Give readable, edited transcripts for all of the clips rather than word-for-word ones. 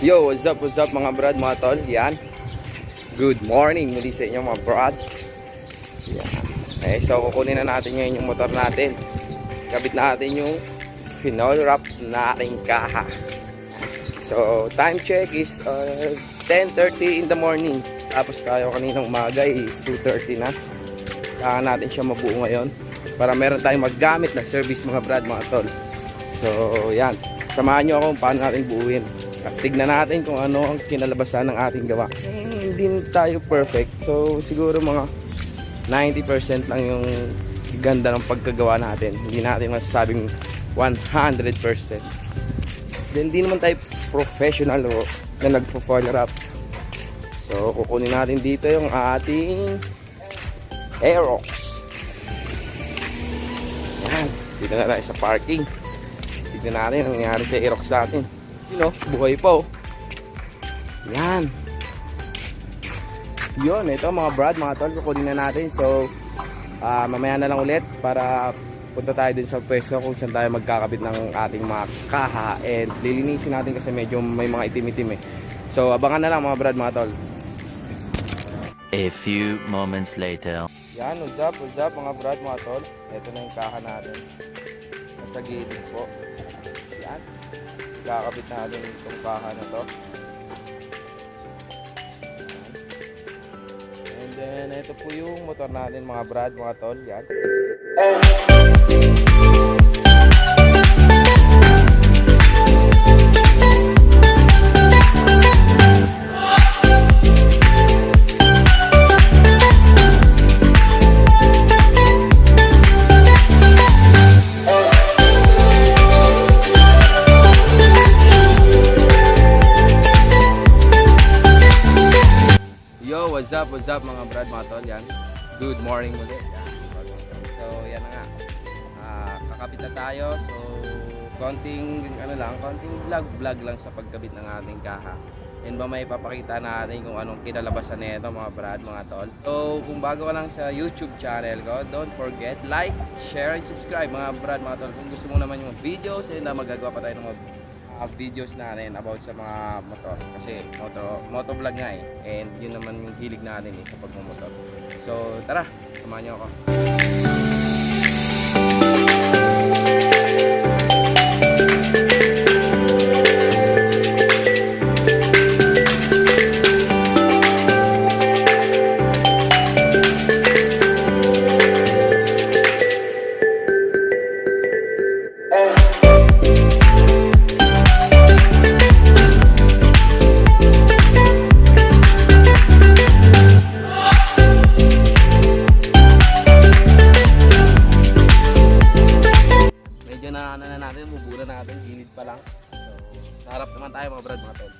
Yo, what's up mga brad, mga tol? Yan. Good morning muli sa inyo mga brad. Yan. So kukunin na natin ngayon yung motor natin. Kabit natin yung pinoil wrap na aking kaha. So time check is 10:30 in the morning. Tapos kayo kaninang umaga is 2:30 na. Kaya natin siya mabuo ngayon para meron tayong maggamit na service mga brad, mga tol. So yan, samahan nyo ako kung paano natin buuin. Tignan natin kung ano ang kinalabasan ng ating gawa. Hindi tayo perfect, so siguro mga 90% lang yung ganda ng pagkagawa natin. Hindi natin masasabing 100%. Then hindi naman tayo professional na nagpo-foil wrap. So kukunin natin dito yung ating aerox. Yan, dito na tayo sa parking. Tignan natin ang nangyari sa aerox natin. You know, buhay pa oh. Yan. Yun, ito mga brad, mga tol, kukunin na natin. So mamaya na lang ulit para punta tayo din sa pwesto kung saan tayo magkakabit ng ating mga kaha. And lilinisin natin kasi medyo may mga itim-itim eh. So abangan na lang mga brad, mga tol. A few moments later. Yan, what's up mga brad, mga tol. Ito na yung kaha natin. Nasa gilid po. Yan. Kakabit natin itong kaha na to. And then ito po yung motor natin mga brad, mga tol. Yan. What's up mga brad, mga tol. Yan. Good morning muli. Yan. So yan na nga. Kakabit na tayo. So konting vlog lang sa pagkabit ng ating kaha. And ba may papakita natin kung anong kinalabasan nito mga brad, mga tol. So kung bago ka lang sa YouTube channel ko, don't forget like, share, and subscribe mga brad, mga tol. Kung gusto mo naman yung videos, magagawa pa tayo ng mga videos natin about sa mga motor kasi motovlog nga eh, and yun naman yung hilig natin eh sa pagmumotor. So tara, samahan nyo ako. Bubura natin, gilid pa lang. So, harap naman tayo mga brad, mga tol.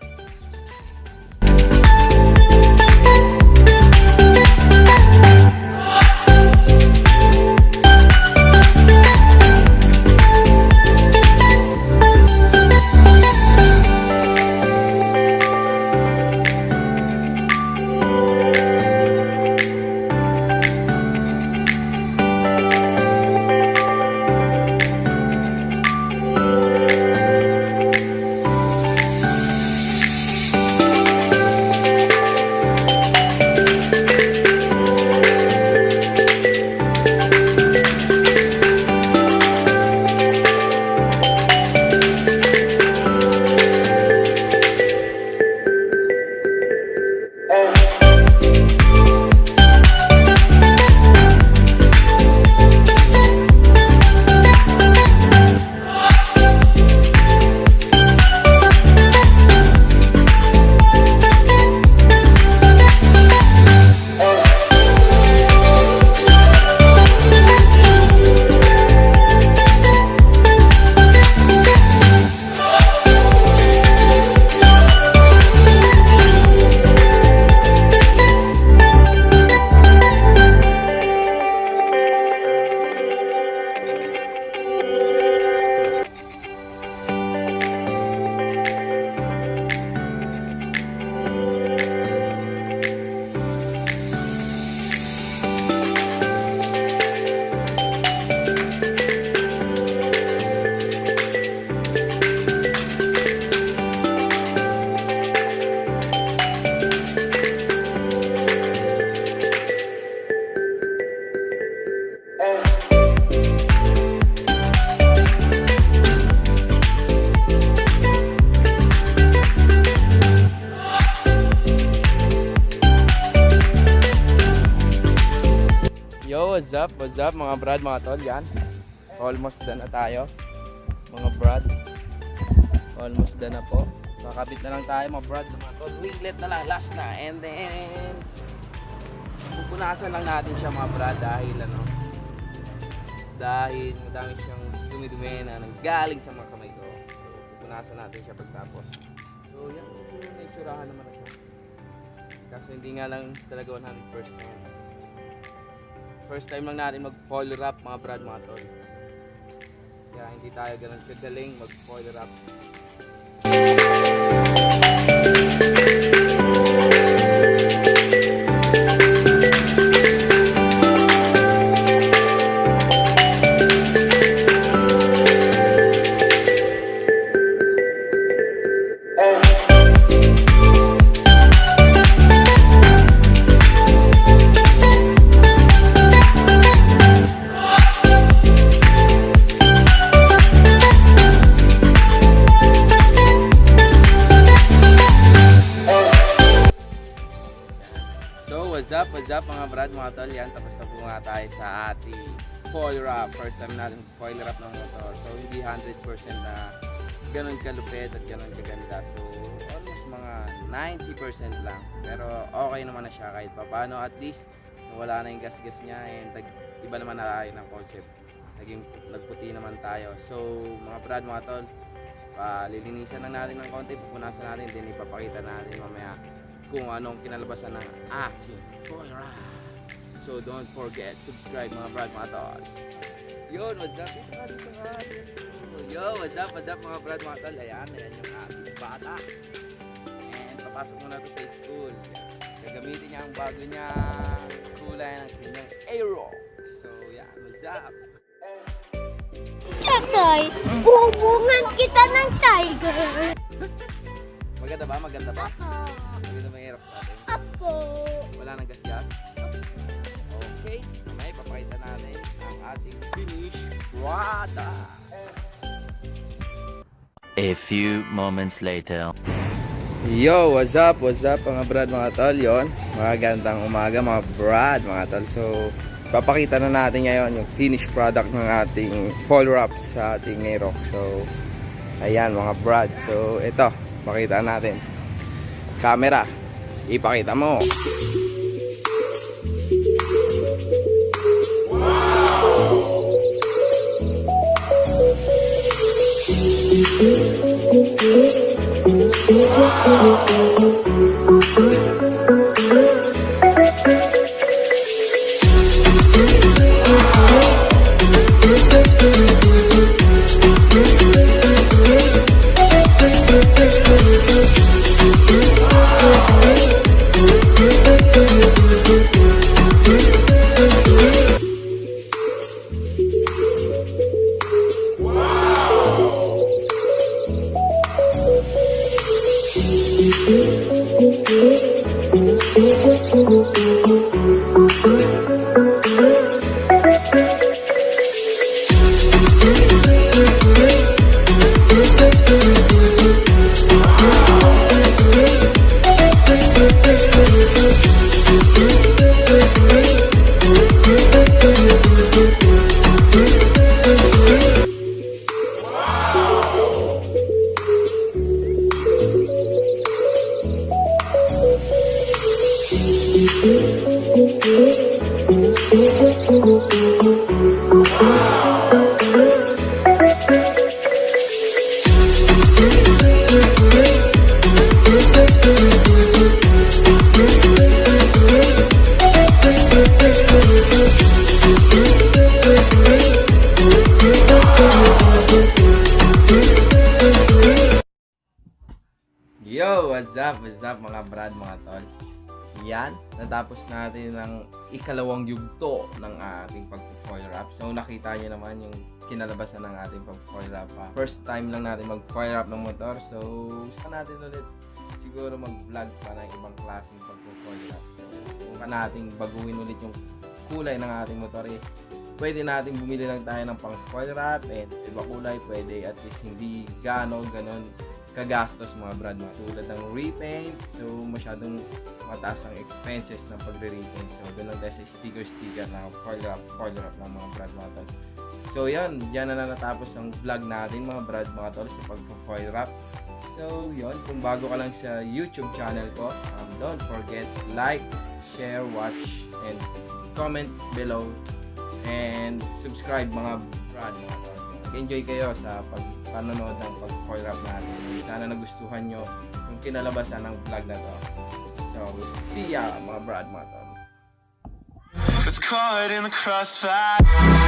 What's up mga brad, mga tol, yan. Almost done na tayo. Mga brad. Almost done na po. Makakabit na lang tayo mga brad, mga tol. Winglet na lang, last na. And then, pupunasan lang natin siya mga brad dahil dahil madami siyang dumi-dumi na nanggaling sa mga kamay ko. So, pupunasan natin siya pagtapos. So, yan. May tsurahan naman na siya. Kaso hindi nga lang talaga 100%. First time lang natin mag-foil wrap mga brad, mga tol. Kaya hindi tayo ganun kagaling mag-foil wrap. What's up mga brad, mga tol, yan. Tapos na po nga tayo sa ating foil wrap. First time natin foil wrap ng motor. So hindi 100% na ganun kalupit at ganun kaganda. So almost mga 90% lang. Pero okay naman na siya kahit pa paano. At least wala na yung gas-gas niya and iba naman na tayo ng concept. Nagputi naman tayo. So mga brad, mga tol, lilinisan lang natin ng konti, pupunasan natin, din ipapakita natin mamaya kung anong kinalabasan ng ating foil wrap. So don't forget, subscribe mga brad, mga tol. Yun, what's up? Yo, what's up mga brad, mga tol. Ayan yung ating bata. And papasok muna to sa school. Gagamitin niya ang bago niya kulay ng kanyang aerox. So yan, what's up? Tatay, hubungan kita ng tiger. Maganda ba? Maganda ba? Apo. Maganda ba yung aerox natin? Apo. Wala nang gas-gas? Okay, may papakita natin ang ating finished product. A few moments later. Yo, what's up mga brad, mga tol. Yon, magandang umaga mga brad, mga tol. So papakita na natin ngayon yung finished product ng ating foil wrap sa ating aerox. So ayan mga brad, so ito, pakita natin. Camera, ipakita mo. Yo, what's up mga brad, mga tol. Yan, natapos natin ang ikalawang yugto ng ating pag-foil wrap. So nakita nyo naman yung kinalabasan ng ating pag-foil wrap. First time lang natin mag-foil wrap ng motor. So saan natin ulit siguro mag-vlog pa ng ibang klaseng pag-foil wrap. So kung natin baguhin ulit yung kulay ng ating motor, pwede natin bumili lang tayo ng pang foil wrap and iba kulay, pwede at least hindi ganon kagastos mga brad, mga tulad ng repaint. So masyadong mataas ang expenses ng pagre-repaint. So doon lang tayo sa sticker na foil wrap ng mga brad, mga tol. So yan, diyan na natapos ang vlog natin mga brad, mga tol, sa pag-foil wrap. So yun, kung bago ka lang sa YouTube channel ko, don't forget like, share, watch, and comment below, and subscribe mga brad, mga tol. Enjoy kayo sa panonood ng pag-foil wrap natin. Sana nagustuhan nyo yung kinalabasan ng vlog na to. So see ya mga brad, mga tol. It's caught in the crossfire.